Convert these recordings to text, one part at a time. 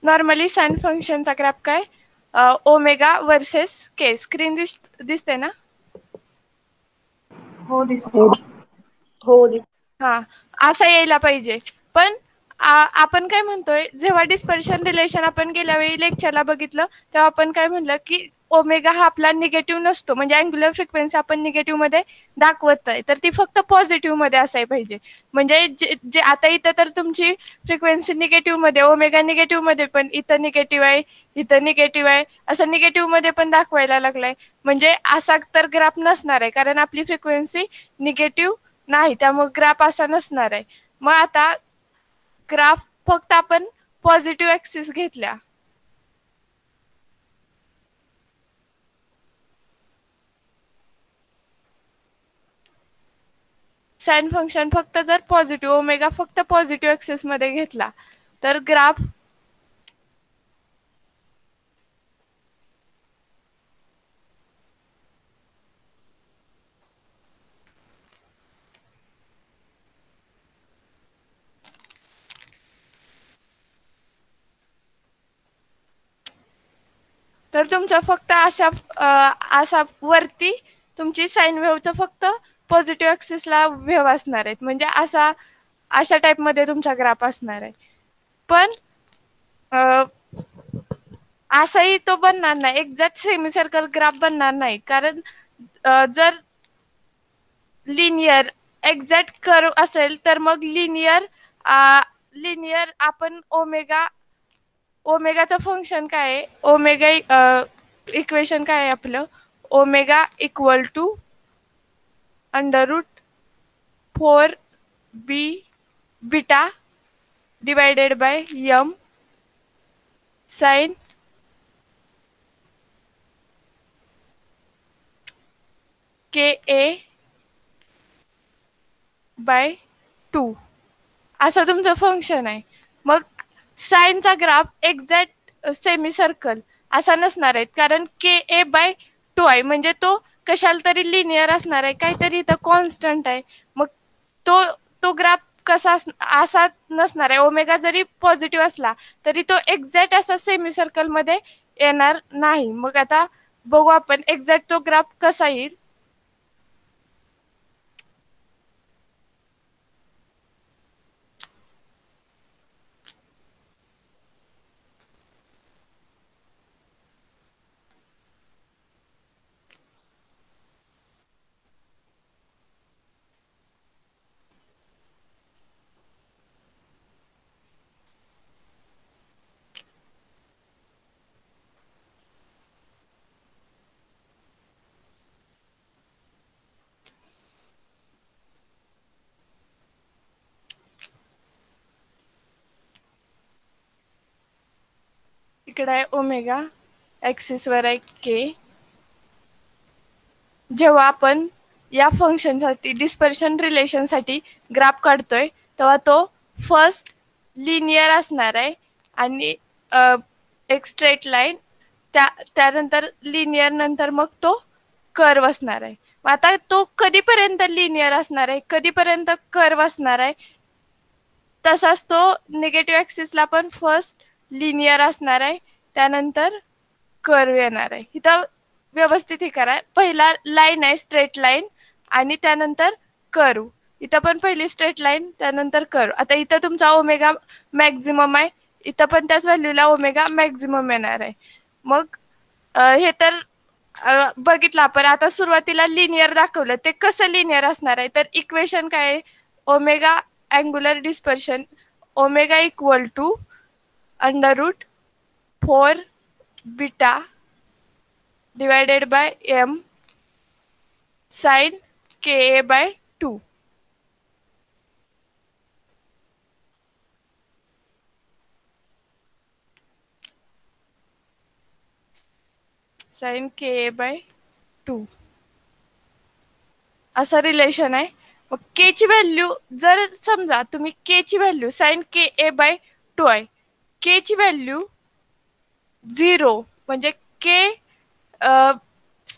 Normally sign फंक्शनचा graph काय omega versus के screen दिसते ना? हो दिसते. हो हा असा यायला पाहिजे. पण आपण काय म्हणतोय जेव्हा डिस्पर्शन रिलेशन आपण गेल्या वेळी लेक्चरला बघितलं तेव्हा आपण काय म्हणलं की ओमेगा हा आपला निगेटिव्ह नसतो, म्हणजे अँग्युलर फ्रिक्वेन्सी आपण निगेटिव्ह मध्ये दाखवत आहे, तर ती फक्त पॉझिटिव्ह मध्ये असायला पाहिजे. म्हणजे जे आता इथं तर तुमची फ्रिक्वेन्सी निगेटिव्ह मध्ये ओमेगा निगेटिव्ह मध्ये पण इथं निगेटिव्ह आहे, इथं निगेटिव्ह आहे, असं निगेटिव्ह मध्ये पण दाखवायला लागलाय. म्हणजे असा तर ग्राफ नसणार आहे कारण आपली फ्रिक्वेन्सी निगेटिव्ह नाही, त्यामुळे ग्राफ असा नसणार आहे. मग आता ग्राफ फक्त आपण पॉझिटिव्ह ऍक्सिस घेतल्या, साइन फंक्शन फक्त जर पॉझिटिव्ह ओमेगा फक्त पॉझिटिव्ह ऍक्सिस मध्ये घेतला तर ग्राफ तर तुमच्या फक्त अशा वरती तुमची साइन वेव्हचं फक्त पॉझिटिव्ह ऍक्सिसला वेव्ह असणार आहेत, म्हणजे अशा टाइप मध्ये तुमचा ग्राफ असणार आहे. पण असाही तो बनणार नाही, एक्झॅक्ट सेमी सर्कल ग्राफ बनणार नाही, कारण जर लिनियर एक्झॅक्ट कर्व असेल तर मग लिनियर आपण ओमेगाचं फंक्शन काय आहे, ओमेगा इक्वेशन काय आहे आपलं, omega equal to √4 b beta divided by m sine K A by 2 असं तुमचं फंक्शन आहे. मग साइनचा ग्राफ एक्झॅक्ट सेमी सर्कल असा नसणार आहे, कारण के ए बाय 2 आहे, म्हणजे तो कशाला तरी लिनियर असणार आहे, काहीतरी इथं कॉन्स्टंट आहे. मग तो तो ग्राफ कसा असा नसणार आहे. ओमेगा जरी पॉझिटिव्ह असला तरी तो एक्झॅक्ट असा सेमी सर्कल मध्ये येणार नाही. मग आता बघू आपण एक्झॅक्ट तो ग्राफ कसा येईल. इकडे आहे ओमेगा, ऍक्सिस वर आहे के. जेव्हा आपण या फंक्शनसाठी डिस्पर्शन रिलेशनसाठी ग्राफ काढतोय तेव्हा तो फर्स्ट लिनियर असणार आहे आणि एक स्ट्रेट लाईन, त्यानंतर लिनियर, नंतर मग तो कर्व असणार आहे. आता तो कधीपर्यंत लिनियर असणार आहे, कधीपर्यंत कर्व असणार आहे, तसाच तो निगेटिव्ह ऍक्सिसला पण फर्स्ट लिनियर असणार आहे, त्यानंतर कर्व येणार आहे. इथं व्यवस्थित हे करा. पहिला लाईन आहे स्ट्रेट लाईन आणि त्यानंतर कर्व. इथं पण पहिली स्ट्रेट लाईन त्यानंतर कर्व. आता इथं तुमचा ओमेगा मॅक्झिमम आहे, इथं पण त्याच व्हॅल्यूला ओमेगा मॅक्झिमम येणार आहे. मग हे तर बघितलं आपण. आता सुरुवातीला लिनियर दाखवलं, ते कसं लिनियर असणार आहे तर इक्वेशन काय आहे, omega angular dispersion omega equal to √4 beta divided by m sine K A by 2. Sine K A by 2 असं रिलेशन आहे. मग के ची व्हॅल्यू जर समजा तुम्ही के ची value sine K A by 2 आहे, के ची व्हॅल्यू 0 म्हणजे K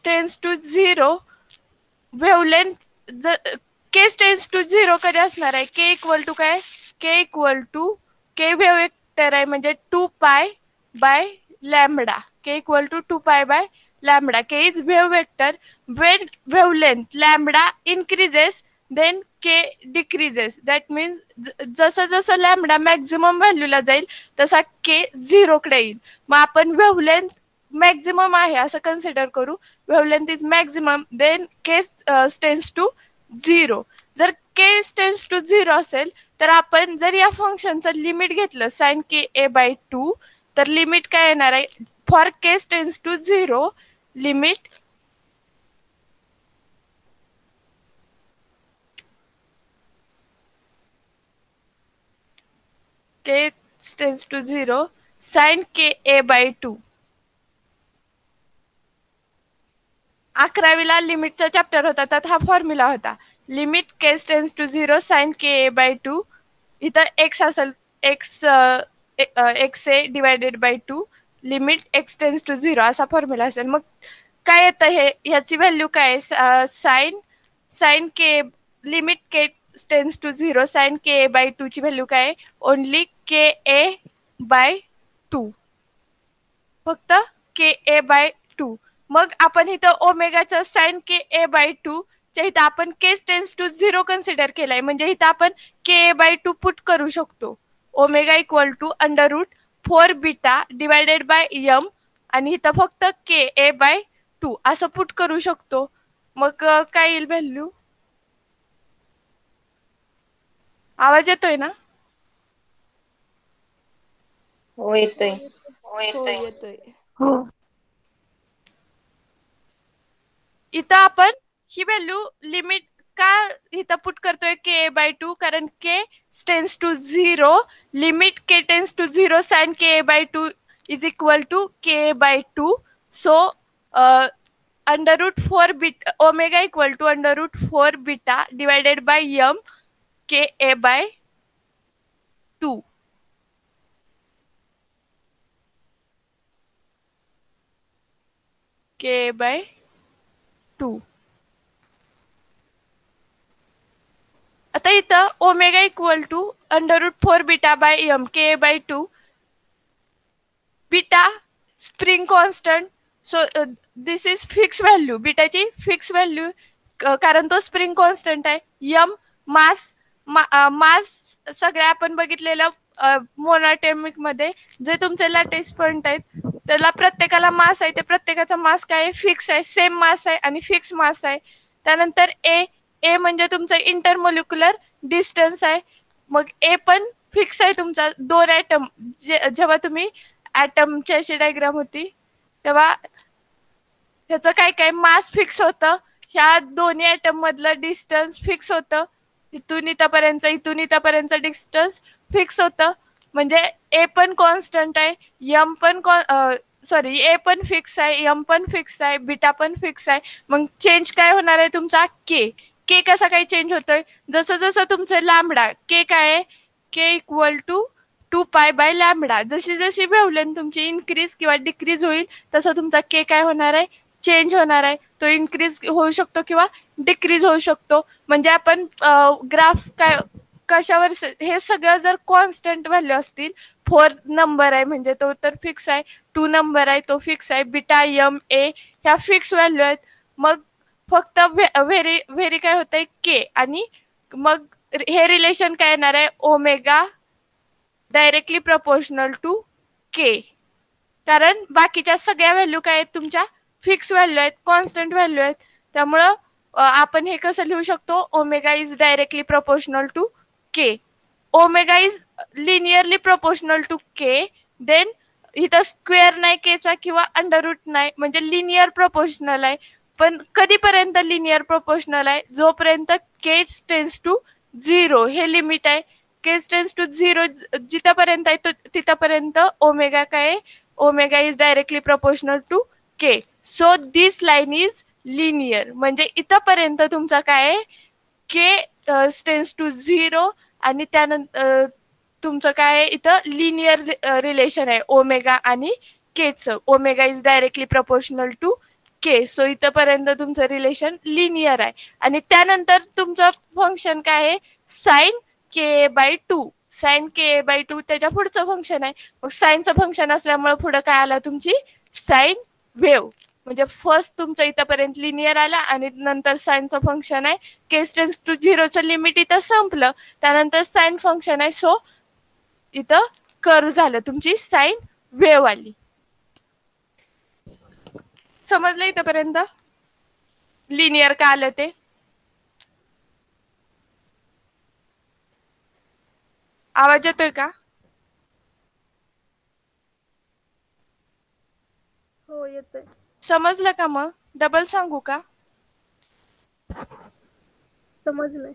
tends to 0, wavelength K tends to 0 कधी असणार आहे, के इक्वल टू काय, K equal to K wave vector आहे म्हणजे 2 पाय by lambda. K equal to 2 pi by lambda. K is wave vector. When wavelength lambda increases, then K decreases. That means जसं जसं lambda maximum व्हॅल्यूला जाईल तसा K 0 कडे येईल. मग आपण वेव्हलेंथ मॅक्झिमम आहे असं कन्सिडर करू. Wavelength is maximum, then K tends to 0. जर K टेन्स टू 0 असेल तर आपण जर या फंक्शनचं लिमिट घेतलं sin KA/2, तर लिमिट काय येणार आहे? For K tends to 0, limit K tends to 0 sin KA/2. 11वीला लिमिटचा चॅप्टर होता, त्यात हा फॉर्म्युला होता. Limit K tends to 0 sin KA/2. इथं x असेल, x a divided by 2, limit x tends to 0 असा फॉर्म्युला असेल. मग काय येतं हे? ह्याची व्हॅल्यू काय? Sine k limit K tends to 0 sin KA/2 ची व्हॅल्यू काय? ओनली KA/2, फक्त KA/2. मग आपण इथं ओमेगाच्या sin KA/2 च्या इथं आपण K टेन्स टू 0 कन्सिडर केलाय, म्हणजे इथं आपण KA/2 पुट करू शकतो. Omega equal to √4 beta divided by m, आणि इथं फक्त KA/2 असं पुट करू शकतो. मग काय येईल व्हॅल्यू? आवाज येतोय ना? हो येतोय. येतोय. हो. इथं आपण ही व्हॅल्यू लिमिट का इथं पुट करतोय KA/2? कारण K tends to 0, limit K tends to 0 sin KA/2 is equal to KA/2. So √4 beta omega equal to √4 beta divided by m KA/2. KA/2. आता इथं omega equal to √4 beta by m KA/2. Beta spring constant, so this is fix value. बीटाची fix value, कारण तो spring constant आहे. m mass सगळ्या आपण बघितलेलं monoatomic मध्ये जे तुमचे लॅटिस पॉइंट आहेत त्याला प्रत्येकाला मास आहे, ते प्रत्येकाचा मास काय आहे? फिक्स आहे. सेम मास आहे आणि फिक्स मास आहे. त्यानंतर ए म्हणजे तुमचं इंटरमोलिक्युलर डिस्टन्स आहे. मग ए पण फिक्स आहे तुमचा. 2 ॲटम जेव्हा तुम्ही ॲटमची अशी डायग्राम होती तेव्हा ह्याचं काय काय मास फिक्स होतं, ह्या दोन्ही ॲटम मधलं डिस्टन्स फिक्स होतं, इथून इथपर्यंत डिस्टन्स फिक्स होतं. म्हणजे ए पण कॉन्स्टंट आहे, एम पण ए पण फिक्स आहे, एम पण फिक्स आहे, बीटा पण फिक्स आहे. मग चेंज काय होणार आहे तुमचा? के कसा काय चेंज होतोय? जसं जसं तुमचं लॅम्बडा के काय आहे? K equal to 2 pi bye lambda. जशी जशी वेव्हलेंथ तुमची इन्क्रीज किंवा डिक्रीज होईल तसं तुमचा के काय होणार आहे? चेंज होणार आहे. तो इन्क्रीज होऊ शकतो किंवा डिक्रीज होऊ शकतो. म्हणजे आपण ग्राफ काय कशावर, हे सगळं जर कॉन्स्टंट व्हॅल्यू असतील, 4 नंबर आहे म्हणजे तो तर फिक्स आहे, 2 नंबर आहे तो फिक्स आहे, बीटा एम ए ह्या फिक्स व्हॅल्यू आहेत. मग फक्त व्हेरी काय होतंय? के. आणि मग हे रिलेशन काय येणार आहे? Omega directly proportional to k. कारण बाकीच्या सगळ्या व्हॅल्यू काय आहेत तुमच्या? फिक्स व्हॅल्यू आहेत, कॉन्स्टंट व्हॅल्यू आहेत. त्यामुळं आपण हे कसं लिहू शकतो? Omega is directly proportional to k. Omega is linearly proportional to k. Then इथं स्क्वेअर नाही केचा किंवा अंडर रूट नाही, म्हणजे लिनियर प्रपोर्शनल आहे. पण कधीपर्यंत लिनियर प्रोपोर्शनल आहे? जोपर्यंत के टेन्स टू 0 हे लिमिट आहे. के टेन्स टू 0 जिथपर्यंत आहे तिथपर्यंत ओमेगा काय? Omega is directly proportional to k. So this line is linear. म्हणजे इथपर्यंत तुमचा काय आहे? के टेन्स टू 0 आणि त्यानंतर तुमचं काय आहे? इथं लिनियर रिलेशन आहे ओमेगा आणि केचं. Omega is directly proportional to k. So इथपर्यंत तुमचं रिलेशन लिनियर आहे. आणि त्यानंतर तुमचं फंक्शन काय आहे? Sign KA/2. Sign k by 2 त्याच्या पुढचं फंक्शन आहे. मग साइनचं फंक्शन असल्यामुळे पुढे काय आलं तुमची साइन वेव्ह. म्हणजे फर्स्ट तुमचं इथपर्यंत लिनियर आला आणि नंतर साइनचं फंक्शन आहे. केस टेन्स टू झिरोचं लिमिट इथं संपलं. त्यानंतर साइन फंक्शन आहे. सो इथं कर्व झालं, तुमची साइन वेव्ह आली. समजलं इथपर्यंत लिनियर का आलं ते? आवाज येतोय का? हो येतोय. समजलं का? मग डबल सांगू का? समजलंय.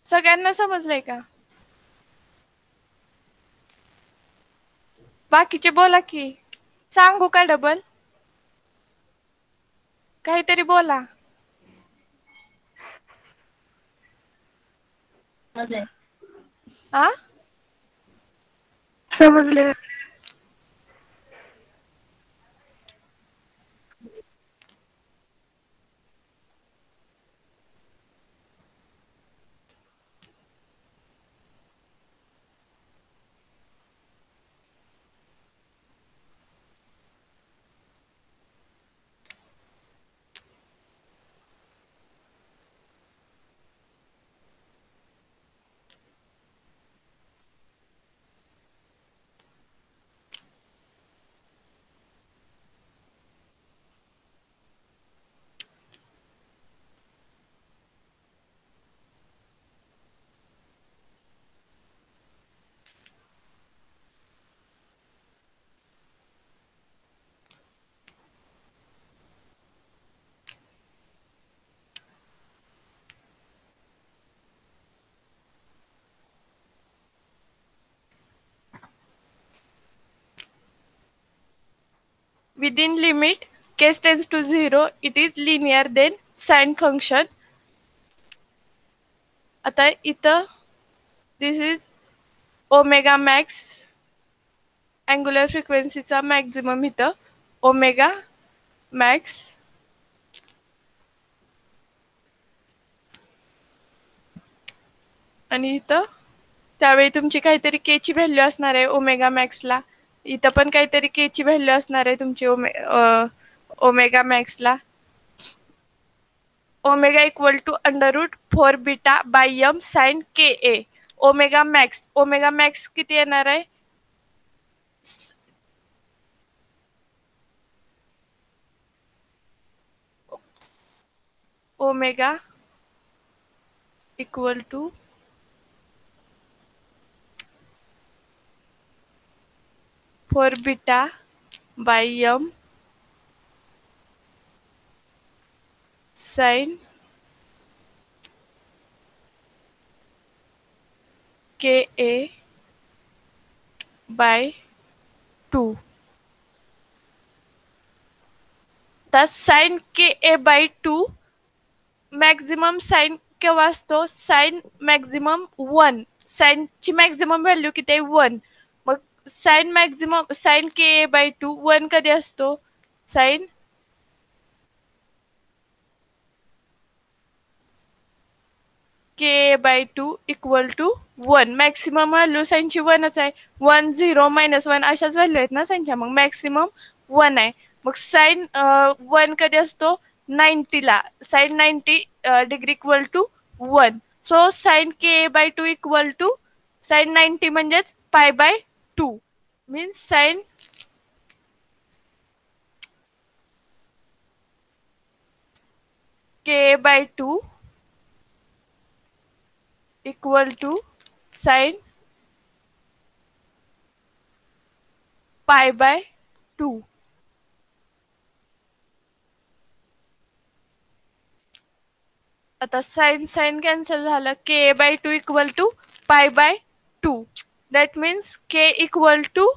सगळ्यांना समजलंय का? बाकीचे बोला की. सांगू का डबल? काहीतरी बोला. आ? समजले. Within limit case tends to 0, it is linear then sine function. आता इथं this is omega max angular फ्रिक्वेन्सीचा मॅक्झिमम इथं ओमेगा मॅक्स आणि इथं त्यावेळी तुमची काहीतरी के ची व्हॅल्यू असणार आहे ओमेगा मॅक्सला. इथं पण काहीतरी के ची व्हॅल्यू असणार आहे तुमची ओमेगा मॅक्सला. Omega equal to √4 beta by m sine K a. Omega max किती येणार आहे? Omega equal to four beta by m sine K A by 2. तर sine K A by 2 maximum sine केव्हा असतो? Sine maximum 1. साइनची maximum value किती आहे? 1. मग साइन के ए बाय 2 1 कधी असतो? Sine k by 2 equal to 1. Maximum value साइनची 1च आहे. 1 0 -1 अशाच व्हॅल्यू आहेत ना साइनच्या. मग मॅक्सिमम 1 आहे. मग साइन 1 कधी असतो? 90ला. Sine 90 degree equal to 1. So sine k by 2 equal to sine 90 म्हणजेच pi by 2 means sine k by 2 equal to sine pi by 2. आता साइन कॅन्सल झालं. K by 2 equal to pi by 2. That means k equal to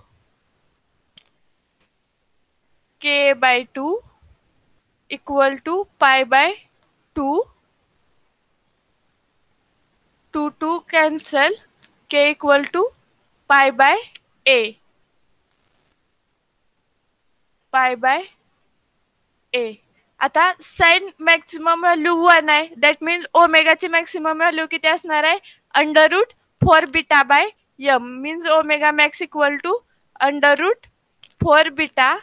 k by 2 equal to pi by 2. 2 cancel. K equal to pi by a. Pi by ए. आता sine maximum value 1 आहे. That means ओमेगाची maximum value किती असणार आहे? Under root 4 beta by m. Means omega max equal to under root 4 beta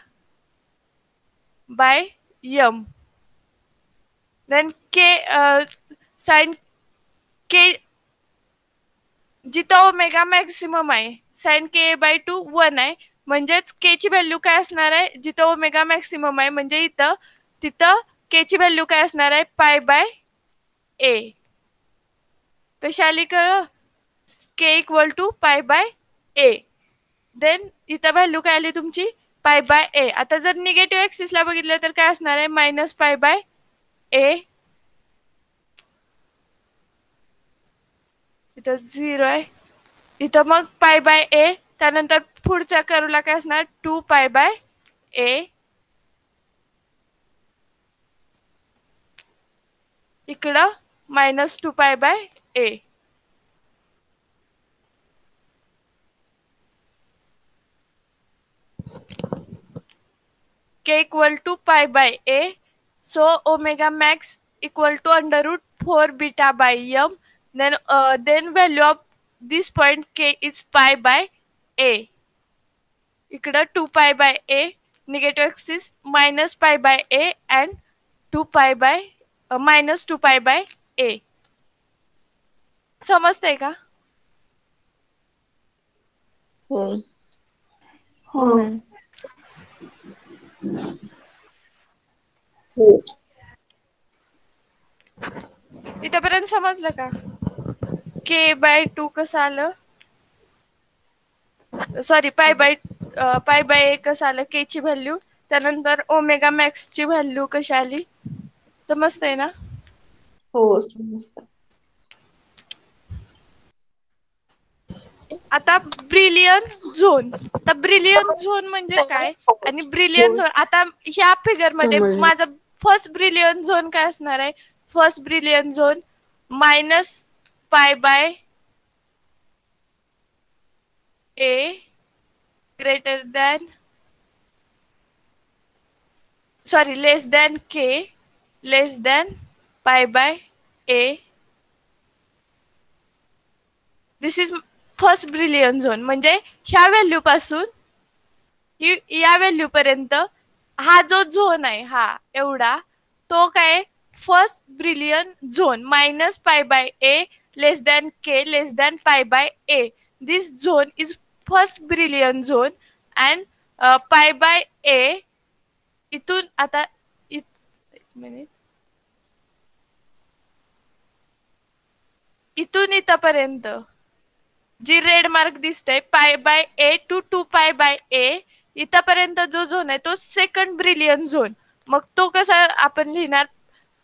by m. Then k sine k जिथं omega maximum आहे sine k by 2 1 आहे. म्हणजेच के ची व्हॅल्यू काय असणार आहे? जिथं ओमेगा मॅक्सिमम आहे म्हणजे इथं तिथं के ची व्हॅल्यू काय असणार आहे? पाय बाय ए. कशी आली कळ? K equal to pi by a. Then इथं व्हॅल्यू काय आली तुमची? पाय बाय ए. आता जर निगेटिव्ह ऍक्सिसला बघितलं तर काय असणार आहे? मायनस पाय बाय ए. इथं 0 आहे. इथं मग पाय बाय ए. त्यानंतर पुढच्या कर्वला काय असणार? 2 पाय बाय ए. इकडं -2 pi by a. K equal to pi by a. So omega max equal to under root 4 beta by m. Then value of this point k is pi by a. इकडं 2 pi by A. Negative axis minus pi by A and 2 pi by -2 pi by ए. समजतंय का? हो. हो ma'am. हो. इथपर्यंत समजलं का? के by 2 कसं आलं? सॉरी पाय बाय ए कसं आलं? के ची व्हॅल्यू. त्यानंतर ओमेगा मॅक्स ची व्हॅल्यू कशी आली? समजतंय ना? हो समजतं. आता ब्रिलियन झोन. तर ब्रिलियन झोन म्हणजे काय आणि ब्रिलियन झोन आता ह्या फिगर मध्ये समजलं. माझा फर्स्ट ब्रिलियन झोन काय असणार आहे? First Brillouin zone minus pi by A greater than sorry less than k less than pi by a. This is first Brillouin zone. म्हणजे ह्या व्हॅल्यू पासून या व्हॅल्यू पर्यंत हा जो झोन आहे हा एवढा तो काय first Brillouin zone minus pi by a less than k less than pi by a. This zone is first Brillouin zone and pi by a. इथून आता मिनिट इथून इथपर्यंत जी रेड मार्क दिसते पाय by a to 2 pi by ए इथपर्यंत जो zone आहे तो सेकंड ब्रिलियन झोन. मग तो कसा आपण लिहिणार?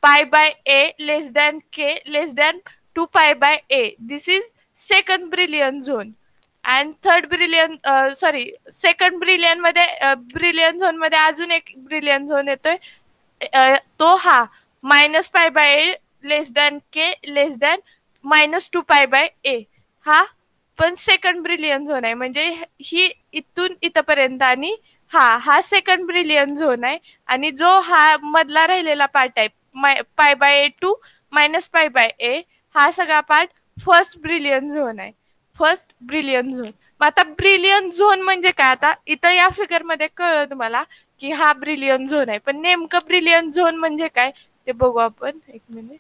पाय by a less than k less than 2 pi by a. This is second brilliant zone. And third brilliant sorry second brilliant मध्ये ब्रिलियन झोन मध्ये अजून एक ब्रिलियन झोन येतोय. तो हा minus pi by a less than k less than -2 pi by a. हा पण second brilliant zone आहे. म्हणजे ही इथून इथपर्यंत आणि हा सेकंड ब्रिलियन झोन आहे. आणि जो हा मधला राहिलेला पार्ट आहे pi by a to minus pi by a हा सगळा पार्ट फर्स्ट ब्रिलियन झोन आहे. First Brillouin zone. मग आता ब्रिलियन झोन म्हणजे काय? आता इथं या फिगर मध्ये कळलं तुम्हाला की हा ब्रिलियन झोन आहे. पण नेमकं ब्रिलियन झोन म्हणजे काय ते बघू आपण. एक minute.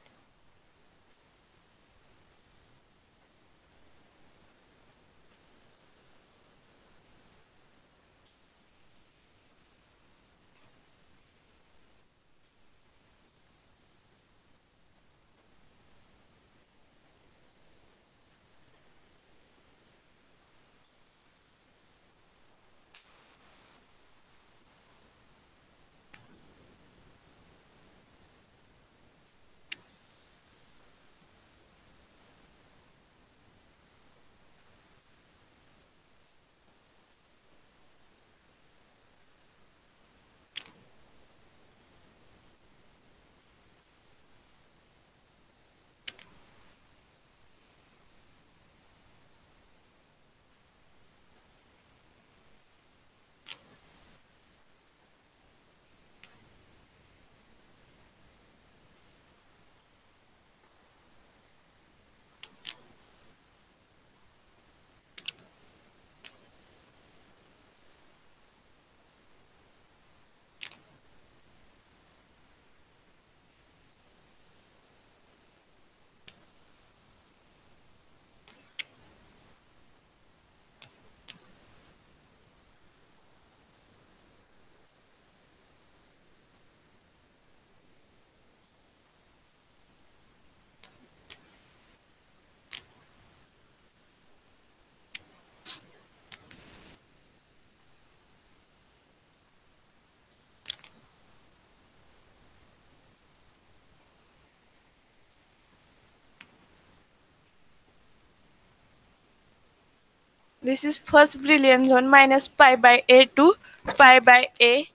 This is first brilliant zone minus pi by a to pi by a,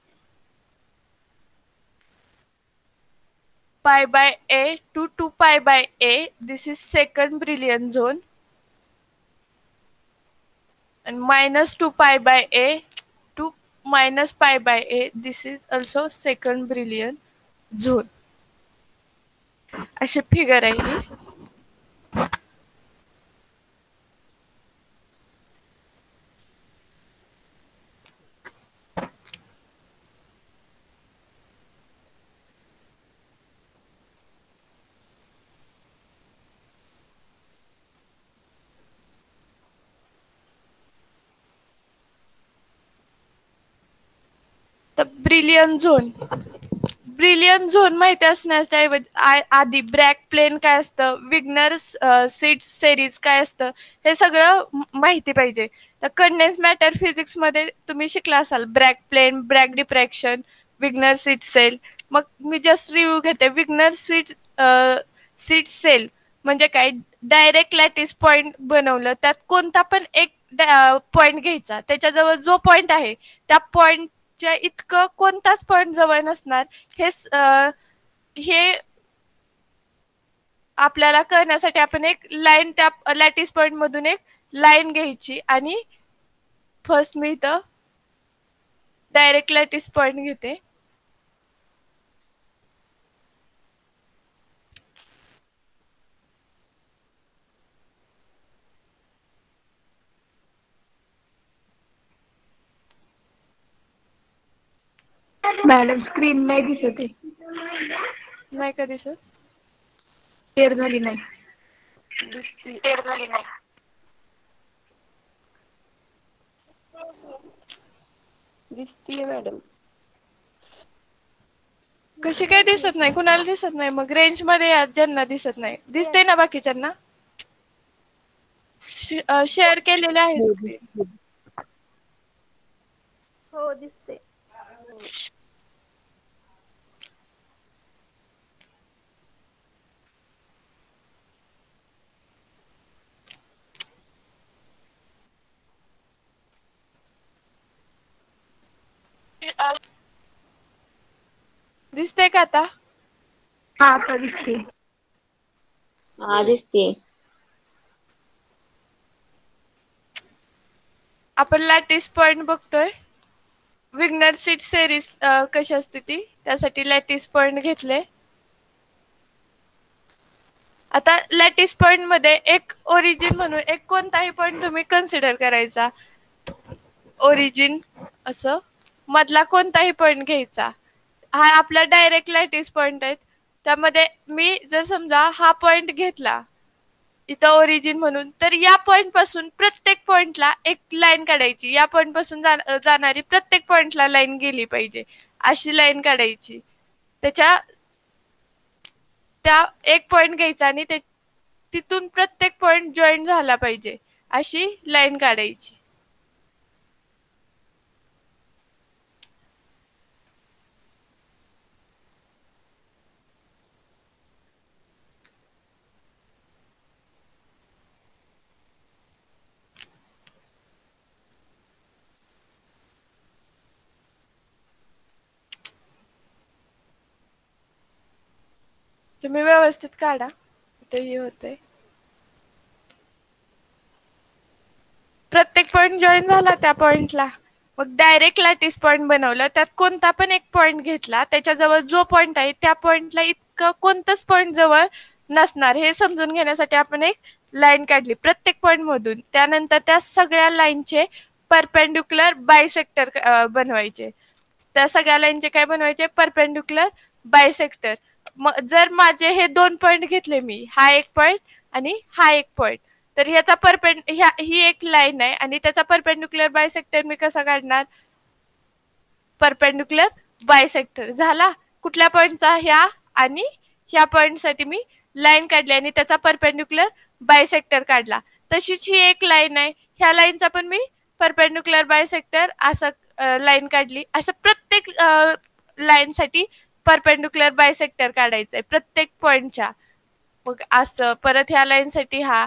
pi by a to 2 pi by a. This is second brilliant zone, and minus 2 pi by a to minus pi by a. This is also second brilliant zone. अशी figure आहे ही. तर brilliant zone, brilliant zone माहिती असण्याच्या आधी ब्रॅक plain काय असतं, विग्नर seed series काय असतं, हे सगळं माहिती पाहिजे. तर कंडेन्स मॅटर फिजिक्स मध्ये तुम्ही शिकला असाल ब्रॅक प्लेन, ब्रॅक डिफ्रॅक्शन, विग्नर सीड सेल. मग मी जस्ट रिव्ह्यू घेते. विग्नर सीड सेल म्हणजे काय, डायरेक्ट लॅटिस पॉइंट बनवलं, त्यात कोणता पण एक पॉइंट घ्यायचा, त्याच्याजवळ जो पॉइंट आहे त्या पॉइंटच्या इतकं कोणताच पॉइंट जवळ नसणार. हे आपल्याला कळण्यासाठी आपण एक लाईन त्या लॅटिस पॉइंट मधून एक लाईन घ्यायची, आणि फर्स्ट मी इथं डायरेक्ट लॅटिस पॉइंट घेते. मॅडम स्क्रीन नाही दिसत आहे. नाही का दिसत? शेअर झाली नाही. दिसतीये मॅडम. कशी काय दिसत नाही? कुणाला दिसत नाही? मग रेंज मध्ये या ज्यांना दिसत नाही. दिसते ना बाकीच्यांना? शेअर केलेले आहे स्क्रीन. हो दिसते. दिसते का आता? हा आता दिसते. हा दिसते. आपण लॅटिस पॉइंट बघतोय. विग्नर सीड सेरीज कशी असते ती, त्यासाठी लॅटिस पॉइंट घेतले. आता लॅटिस पॉइंट मध्ये एक ओरिजिन म्हणून एक कोणताही पॉइंट तुम्ही कन्सिडर करायचा. ओरिजिन असं मधला कोणताही पॉइंट घ्यायचा. हा आपला डायरेक्ट लॅटिस पॉइंट आहे. त्यामध्ये मी जर समजा हा पॉइंट घेतला इथं ओरिजिन म्हणून, तर या पॉइंट पासून प्रत्येक पॉइंटला एक लाईन काढायची. या पॉइंट पासून जाणारी प्रत्येक पॉइंटला लाईन गेली पाहिजे, अशी लाईन काढायची. त्या एक पॉइंट घ्यायचा आणि तिथून प्रत्येक पॉइंट जॉईन झाला पाहिजे, अशी लाईन काढायची. तुम्ही व्यवस्थित काढा. इथे हे होतंय. प्रत्येक पॉइंट जॉईन झाला त्या पॉइंटला, मग डायरेक्ट लॅटिस पॉइंट बनवलं. त्यात कोणता पण एक पॉइंट घेतला, त्याच्याजवळ जो पॉइंट आहे त्या पॉइंटला इतकं कोणतंच पॉइंट जवळ नसणार हे समजून घेण्यासाठी आपण एक लाईन काढली प्रत्येक पॉइंट मधून. त्यानंतर त्या सगळ्या लाईनचे परपेंडिक्युलर बायसेक्टर बनवायचे. त्या सगळ्या लाईनचे काय बनवायचे? Perpendicular bisector. जर माझे हे दोन पॉइंट घेतले मी, हा एक पॉइंट आणि हा एक पॉइंट, तर ह्याचा ही एक लाईन आहे आणि त्याचा परपेंडिक्युलर बायसेक्टर मी कसा काढणार? परपेंडिक्युलर बायसेक्टर झाला. कुठल्या पॉइंटचा? ह्या आणि ह्या पॉइंट साठी मी लाईन काढली आणि त्याचा परपेंडिक्युलर बायसेक्टर काढला. तशीच ही एक लाईन आहे, ह्या लाईनचा पण मी परपेंडिक्युलर बायसेक्टर असं लाईन काढली. असं प्रत्येक लाईन साठी परपेंडिक्युलर बायसेक्टर काढायचंय प्रत्येक पॉइंटच्या. मग असं परत ह्या लाईन साठी हा,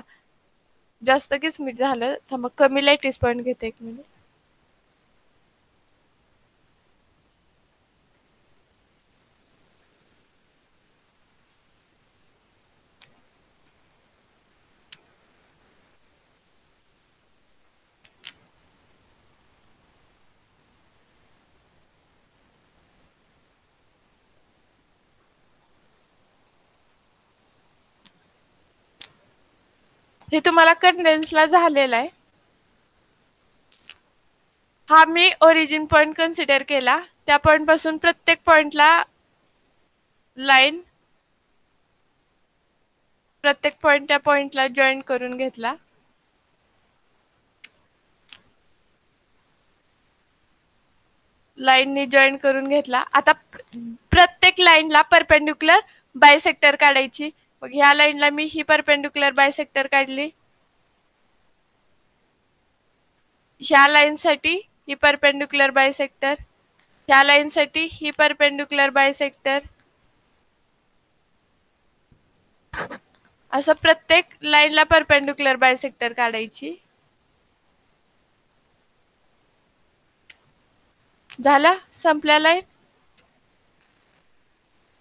जास्त किचमिट झालं. थांबा, कमी लॅटिस पॉईंट घेते 1 मिनिट. हे तुम्हाला कंडेन्सला झालेलं आहे. हा मी ओरिजिन पॉइंट कन्सिडर केला. त्या पॉइंट पासून प्रत्येक पॉइंटला लाईन, प्रत्येक पॉइंट त्या पॉइंटला जॉईन करून घेतला. लाईननी जॉईन करून घेतला. आता प्रत्येक लाईनला परपेंडिक्युलर बायसेक्टर काढायची. मग ह्या लाईनला मी ही परपेंडिक्युलर बायसेक्टर काढली. ह्या लाईनसाठी ही परपेंडिक्युलर बायसेक्टर, ह्या लाईनसाठी ही परपेंडिक्युलर बायसेक्टर. असं प्रत्येक लाईनला परपेंडिक्युलर बायसेक्टर काढायची. झालं, संपल्या लाईन.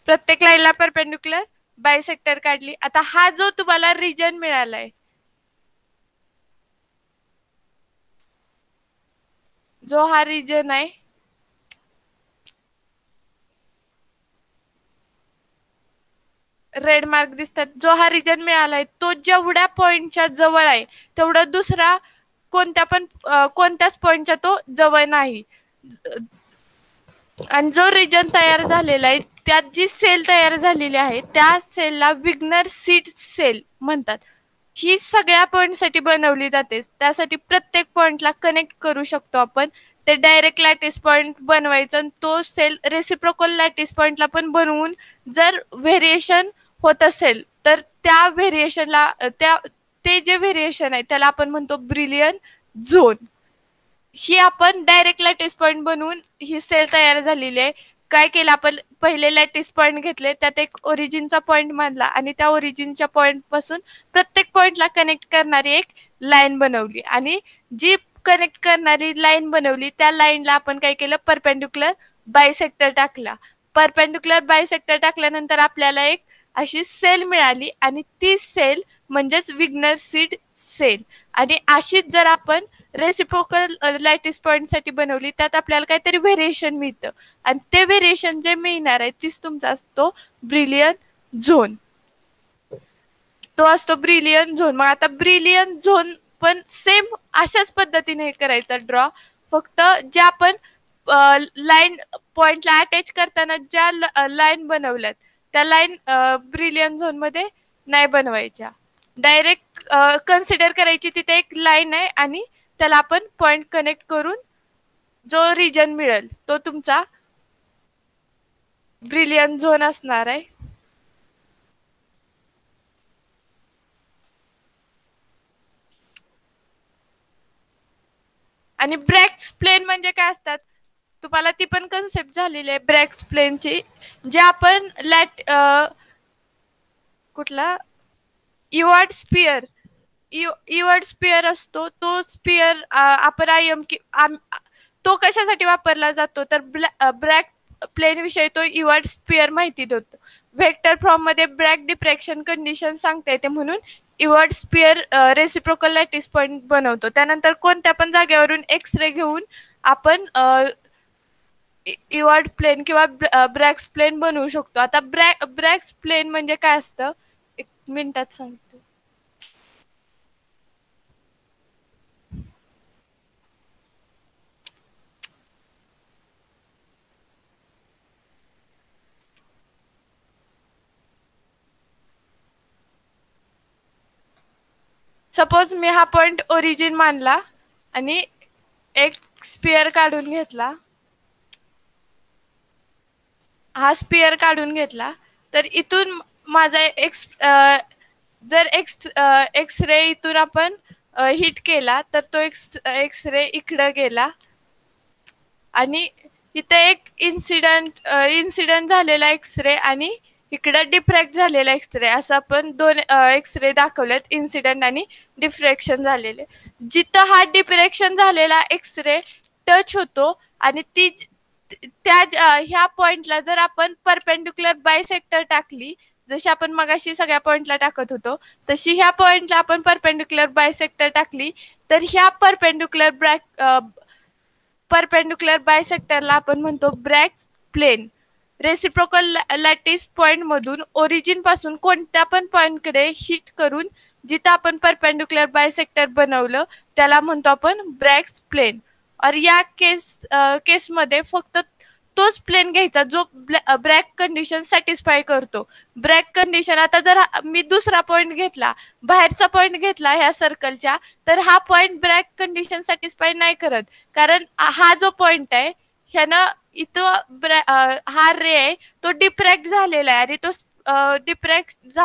प्रत्येक लाईनला परपेंडिक्युलर बायसेक्टर काढली. आता हा जो तुम्हाला रिजन मिळालाय, जो हा रिजन आहे, रेड मार्क दिसतात, जो हा रिजन मिळालाय तो जेवढ्या पॉइंटच्या जवळ आहे तेवढं दुसरा कोणत्याच पॉइंटच्या तो जवळ नाही. आणि जो रिजन तयार झालेला आहे त्यात जी सेल तयार झालेली आहे त्या सेलला विग्नर सीड सेल म्हणतात. ही सगळ्या पॉइंटसाठी बनवली जाते. त्यासाठी प्रत्येक पॉइंटला कनेक्ट करू शकतो आपण. ते डायरेक्ट लॅटिस पॉइंट बनवायचा आणि तो सेल रेसिप्रोकल लॅटिस पॉइंटला पण बनवून जर व्हेरिएशन होत असेल तर त्या व्हेरिएशनला ते जे व्हेरिएशन आहे त्याला आपण म्हणतो ब्रिलियन झोन. ही आपण डायरेक्ट लॅटिस पॉइंट बनवून ही सेल तयार झालेली आहे. काय केलं आपण, पहिले लॅटिस पॉइंट घेतले, त्यात एक ओरिजिनचा पॉइंट मानला आणि त्या ओरिजिनच्या पॉइंट पासून प्रत्येक पॉइंटला कनेक्ट करणारी एक लाईन बनवली आणि जी कनेक्ट करणारी लाईन बनवली त्या लाईनला आपण काय केलं, परपेंडिक्युलर बायसेक्टर टाकला. परपेंडिक्युलर बायसेक्टर टाकल्यानंतर आपल्याला एक अशी सेल मिळाली आणि ती सेल म्हणजेच विग्नर सीड सेल. आणि अशीच जर आपण रेसिप्रोकल लॅटिस पॉइंट साठी बनवली त्यात आपल्याला काहीतरी व्हेरिएशन मिळतं आणि ते व्हेरिएशन जे मिळणार आहे तीच तुमचा असतो ब्रिलियन झोन. तो असतो ब्रिलियन झोन. मग आता ब्रिलियन झोन पण सेम अशाच पद्धतीने करायचा ड्रॉ. फक्त ज्या आपण लाईन पॉइंटला अटॅच करताना ज्या लाईन बनवल्यात त्या लाईन ब्रिलियन झोन मध्ये नाही बनवायच्या. डायरेक्ट कन्सिडर करायची तिथे एक लाईन आहे आणि त्याला आपण पॉइंट कनेक्ट करून जो रिजन मिळेल तो तुमचा ब्रिलियन झोन असणार आहे. आणि ब्रॅक्स प्लेन म्हणजे काय असतात तुम्हाला ती पण कन्सेप्ट झालेली आहे ब्रॅक्स प्लेनची. जे आपण कुठला इवर्ड स्पियर, इवर्ड स्पियर असतो तो स्पियर आपण तो कशासाठी वापरला जातो तर ब्रॅक प्लेन विषयी तो इवर्ड स्पियर माहिती देतो. व्हेक्टर फॉर्म मध्ये ब्रॅक डिफ्रॅक्शन कंडिशन सांगता येते म्हणून इवर्ड स्पियर रेसिप्रोकल लॅटिस पॉइंट बनवतो. त्यानंतर कोणत्या पण जागेवरून एक्सरे घेऊन आपण इवर्ड प्लेन किंवा ब्रॅक्स प्लेन बनवू शकतो. आता ब्रॅक्स प्लेन म्हणजे काय असतं 1 मिनिटात सांगतो. सपोज मी हा पॉइंट ओरिजिन मानला आणि एक स्पियर काढून घेतला, हा स्पियर काढून घेतला तर इथून माझा जर एक्सरे इथून आपण हिट केला तर तो एक्सरे इकडे गेला आणि इथे एक इन्सिडेंट झालेला एक्सरे आणि इकडं डिफ्रॅक्ट झालेला एक्सरे असं आपण दोन एक्सरे दाखवलेत, इन्सिडेंट आणि डिफ्रॅक्शन झालेले. जिथं हा डिफ्रॅक्शन झालेला एक्सरे टच होतो आणि ती ह्या पॉइंटला जर आपण परपेंडिक्युलर बायसेक्टर टाकली, जशी आपण मगाशी सगळ्या पॉइंटला टाकत होतो तशी ह्या पॉइंटला आपण परपेंडिक्युलर बायसेक्टर टाकली, तर ह्या परपेंडिक्युलर बायसेक्टरला आपण म्हणतो ब्रॅक प्लेन. रेसिप्रोकल लॅटिस पॉइंट मधून ओरिजिन पासून कोणत्या पण पॉइंट कडे हिट करून जिथं आपण परपेंडिक्युलर बायसेक्टर बनवलं त्याला म्हणतो आपण ब्रॅक प्लेन. और या केसमध्ये फक्त तोच प्लेन घ्यायचा जो ब्रॅक कंडिशन सॅटिस्फाय करतो. ब्रॅक कंडिशन, आता जर मी दुसरा पॉइंट घेतला, बाहेरचा पॉइंट घेतला ह्या सर्कलच्या, तर हा पॉइंट ब्रॅक कंडिशन सॅटिस्फाय नाही करत, कारण हा जो पॉइंट आहे ह्यानं इथं हा रे आहे तो डिफ्रॅक्ट झालेला आहे आणि तो डिफ्रॅक्ट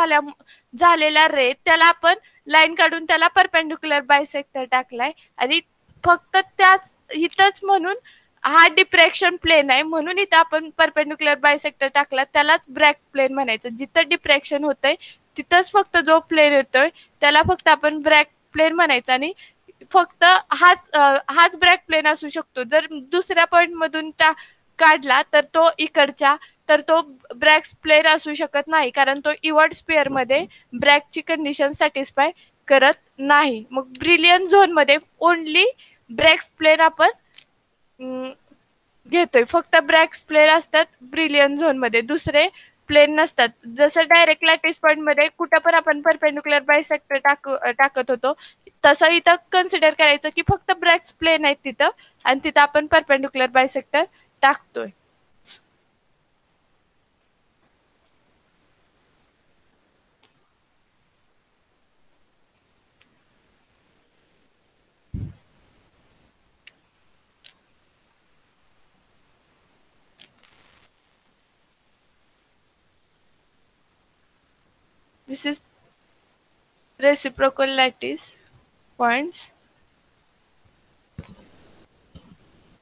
झालेला रे त्याला आपण लाईन काढून त्याला परपेंडिक्युलर बायसेक्टर टाकलाय आणि फक्त त्याच इथंच म्हणून हा डिफ्रॅक्शन प्लेन आहे म्हणून इथं आपण परपेंडिक्युलर बायसेक्टर टाकला त्यालाच ब्रॅक प्लेन म्हणायचं. जिथं डिफ्रॅक्शन होतंय तिथंच फक्त जो प्लेन येतोय त्याला फक्त आपण ब्रॅक प्लेन म्हणायचं आणि फक्त हाच ब्रॅक प्लेन असू शकतो. जर दुसऱ्या पॉइंट मधून काढला तर तो इकडच्या तर तो ब्रॅक प्लेन असू शकत नाही, कारण तो इवर्ट स्पिअर मध्ये ब्रॅकची कंडिशन सॅटिस्फाय करत नाही. मग ब्रिलियन झोन मध्ये ओनली ब्रॅक प्लेन आपण घेतोय, फक्त ब्रॅक प्लेन असतात ब्रिलियन झोन मध्ये, दुसरे प्लेन नसतात. जसं डायरेक्ट लॅटिस पॉइंट मध्ये कुठं पण आपण परपेंडिक्युलर बायसेक्टर टाकत होतो तसं इथं कन्सिडर करायचं की फक्त ब्रॅक प्लेन आहेत तिथं आणि तिथं आपण परपेंडिक्युलर बायसेक्टर टाकतोय. This is reciprocal lattice points.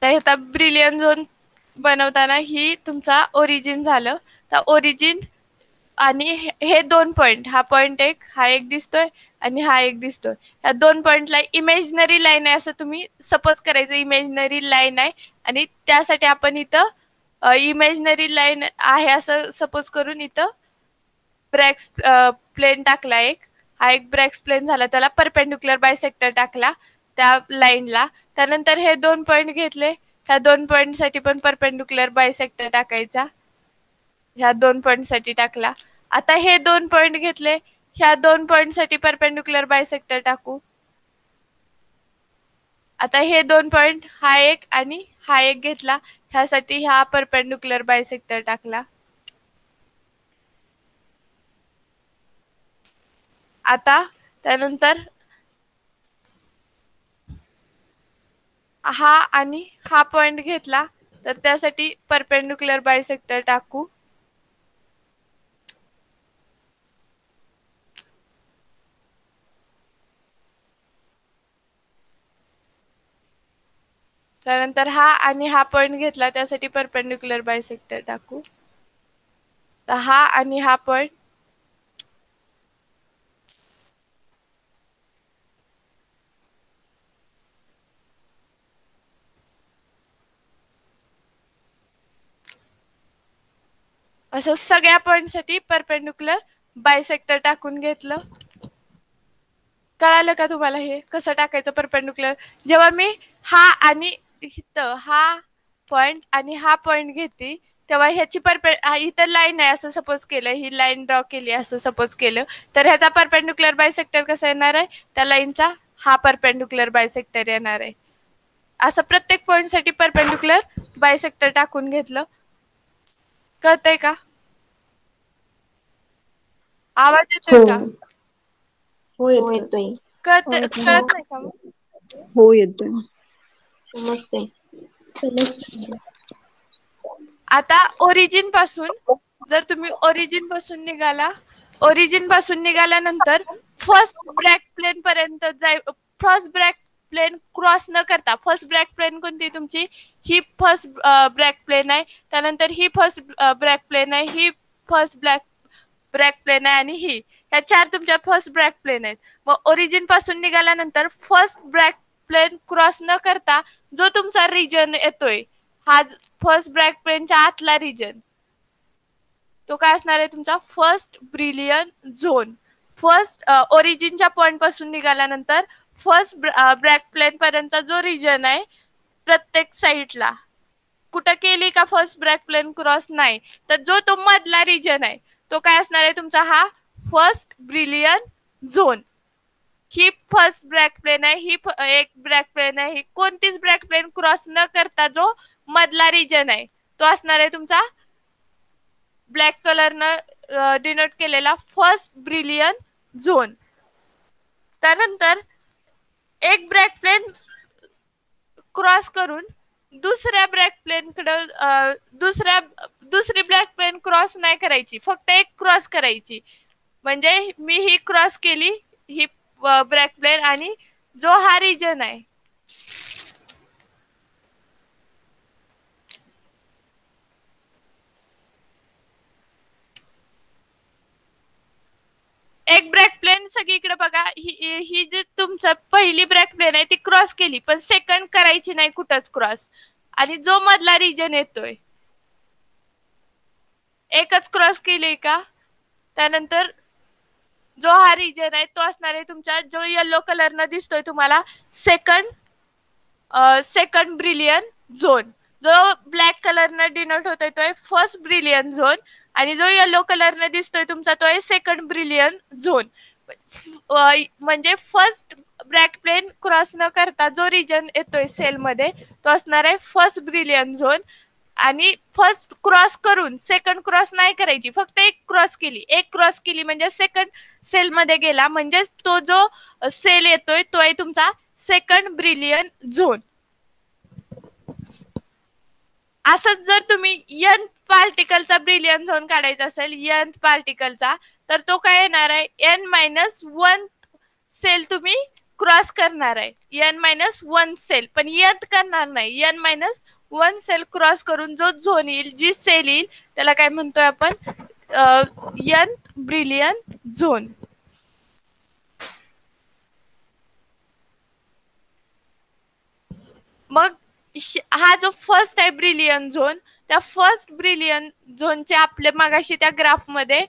तर आता ब्रिलियन झोन बनवताना ही तुमचा ओरिजिन झालं. तर ओरिजिन आणि हे दोन पॉइंट, हा पॉइंट एक, हा एक दिसतोय आणि हा एक दिसतोय, या दोन पॉइंटला इमेजनरी लाईन आहे असं तुम्ही सपोज करायचं. इमेजनरी लाईन आहे आणि त्यासाठी आपण इथं इमेजनरी लाईन आहे असं सपोज करून इथं ब्रॅक प्लेन टाकला एक, हा एक ब्रॅक प्लेन झाला, त्याला परपेंडिक्युलर बायसेक्टर टाकला त्या लाईनला. त्यानंतर हे दोन पॉइंट घेतले, ह्या दोन पॉइंट साठी पण परपेंडिक्युलर बायसेक्टर टाकायचा, ह्या दोन पॉइंट साठी टाकला. आता हे दोन पॉइंट घेतले, ह्या दोन पॉइंट साठी परपेंडिक्युलर बायसेक्टर टाकू. आता हे दोन पॉइंट, हा एक आणि हा एक घेतला, ह्यासाठी हा परपेंडिक्युलर बायसेक्टर टाकला. आता त्यानंतर हा आणि हा पॉइंट घेतला तर त्यासाठी परपेंडिक्युलर बायसेक्टर टाकू. त्यानंतर हा आणि हा पॉइंट घेतला त्यासाठी परपेंडिक्युलर बायसेक्टर टाकू. तर हा आणि हा पॉइंट, असं सगळ्या पॉइंट साठी परपेंडिक्युलर बायसेक्टर टाकून घेतलं. कळालं का तुम्हाला हे कसं टाकायचं परपेंडिक्युलर? जेव्हा मी हा आणि इथं हा पॉइंट आणि हा पॉइंट घेते तेव्हा ह्याची इथं लाईन आहे असं सपोज केलं, ही लाईन ड्रॉ केली असं सपोज केलं, तर ह्याचा परपेंडिक्युलर बायसेक्टर कसा येणार आहे? त्या लाईनचा हा परपेंडिक्युलर बायसेक्टर येणार आहे. असं प्रत्येक पॉइंट साठी परपेंडिक्युलर बायसेक्टर टाकून घेतलं. कळतंय का? आवाज येतोय का? हो येतोय. कळत नाही का? हो येतोय. समजतंय. आता ओरिजिन पासून जर तुम्ही ओरिजिन पासून निघाल्यानंतर फर्स्ट ब्रॅक प्लेन पर्यंत फर्स्ट ब्रॅक प्लेन क्रॉस न करता, फर्स्ट ब्रॅक प्लेन कोणती तुमची? ही फर्स्ट ब्रॅक प्लेन आहे. त्यानंतर ही फर्स्ट ब्रॅक प्लेन आहे, ही फर्स्ट ब्रॅक प्लेन आहे आणि ही ह्या 4 तुमच्या फर्स्ट ब्रॅक प्लेन आहेत. मग ओरिजिन पासून निघाल्यानंतर फर्स्ट ब्रॅक प्लेन क्रॉस न करता जो तुमचा रिजन येतोय हा फर्स्ट ब्रॅक प्लेनच्या आतला रिजन तो काय असणार आहे तुमचा फर्स्ट ब्रिलियन झोन. फर्स्ट ओरिजिनच्या पॉइंट पासून निघाल्यानंतर फर्स्ट ब्रॅक प्लेन पर्यंतचा जो रिजन आहे प्रत्येक साईडला कुठं केली का फर्स्ट ब्रॅक प्लेन क्रॉस नाही तर जो तो मधला रिजन आहे तो काय असणार आहे तुमचा हा फर्स्ट ब्रिलियन झोन. ही फर्स्ट ब्रॅक प्लेन आहे ही एक ब्रॅक प्लेन आहे ही कोणतीच ब्रॅक प्लेन क्रॉस न करता जो मधला रिजन आहे तो असणार आहे तुमचा ब्लॅक कलरनं डिनोट केलेला फर्स्ट ब्रिलियन झोन. त्यानंतर एक ब्रॅक प्लेन क्रॉस करून दुसऱ्या ब्रॅक प्लेन कडे दुसरी ब्लॅक प्लेन क्रॉस नाही करायची फक्त एक क्रॉस करायची. म्हणजे मी ही क्रॉस केली ही ब्रॅक प्लेन आणि जो हा रिजन आहे एक ब्रॅक प्लेन सगळीकडे बघा ही जी तुमचं पहिली ब्रॅक प्लेन आहे ती क्रॉस केली पण सेकंड करायची नाही कुठंच क्रॉस. आणि जो मधला रिजन येतोय एकच क्रॉस केली का त्यानंतर जो हा रिजन आहे तो असणार आहे तुमचा जो येलो कलरनं दिसतोय तुम्हाला सेकंड ब्रिलियन झोन. जो ब्लॅक कलरनं डिनोट होतोय तो आहे फर्स्ट ब्रिलियन झोन आणि जो येलो कलरने दिसतोय तुमचा तो आहे सेकंड ब्रिलियन झोन. म्हणजे फर्स्ट ब्रॅक प्लेन क्रॉस न करता जो रिजन येतोय सेल मध्ये तो असणार आहे फर्स्ट ब्रिलियन झोन. आणि फर्स्ट क्रॉस करून सेकंड क्रॉस नाही करायची फक्त एक क्रॉस केली म्हणजे सेकंड सेल मध्ये गेला म्हणजे तो जो सेल येतोय तो आहे तुमचा सेकंड ब्रिलियन झोन. असंच जर तुम्ही n पार्टिकलचा ब्रिलियन झोन काढायचा असेल n पार्टिकलचा तर तो काय येणार आहे n-1 सेल तुम्ही क्रॉस करणार आहे n-1 सेल पण n करणार नाही n-1 सेल क्रॉस करून जो झोन येईल जी सेल येईल त्याला काय म्हणतोय आपण n ब्रिलियन झोन. मग हा जो फर्स्ट आहे ब्रिलियन झोन त्या फर्स्ट ब्रिलियन झोनचे आपले मगाशी त्या ग्राफ मध्ये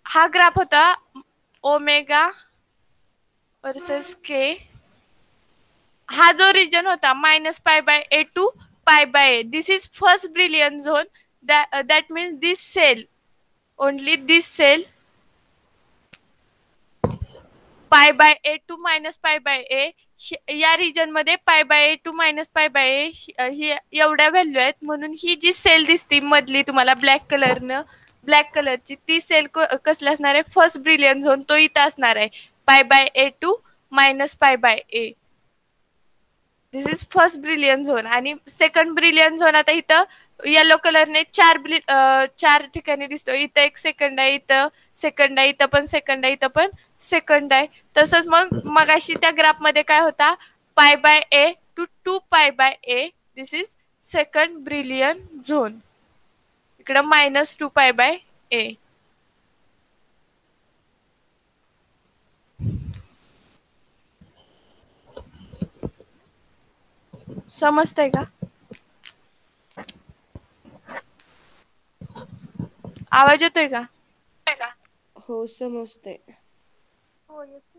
हा ग्राफ होता ओमेगा वर्सेस के. हा जो रिजन होता -π/a to π/a this is first Brillouin zone. that means this cell only this cell π/a to -π/a या रिजन मध्ये π/a to -π/a ही एवढ्या व्हॅल्यू आहेत म्हणून ही जी सेल दिसती मधली तुम्हाला ब्लॅक कलरची ती सेल कसली असणार आहे फर्स्ट ब्रिलियन झोन तो इथं असणार आहे π/a to -π/a. This is first Brillouin zone. आणि सेकंड ब्रिलियन झोन आता इथं येलो कलरने चार ठिकाणी दिसतो. इथं एक सेकंड आहे इथं सेकंड आहे इथं पण सेकंड आहे इथं पण सेकंड आहे. तसंच मगाशी त्या ग्राफ मध्ये काय होता π/a to 2π/a this is second brilliant zone. इकडं -2π/a. समजतंय का? आवाज येतोय का? हो समजतंय. हो येतो.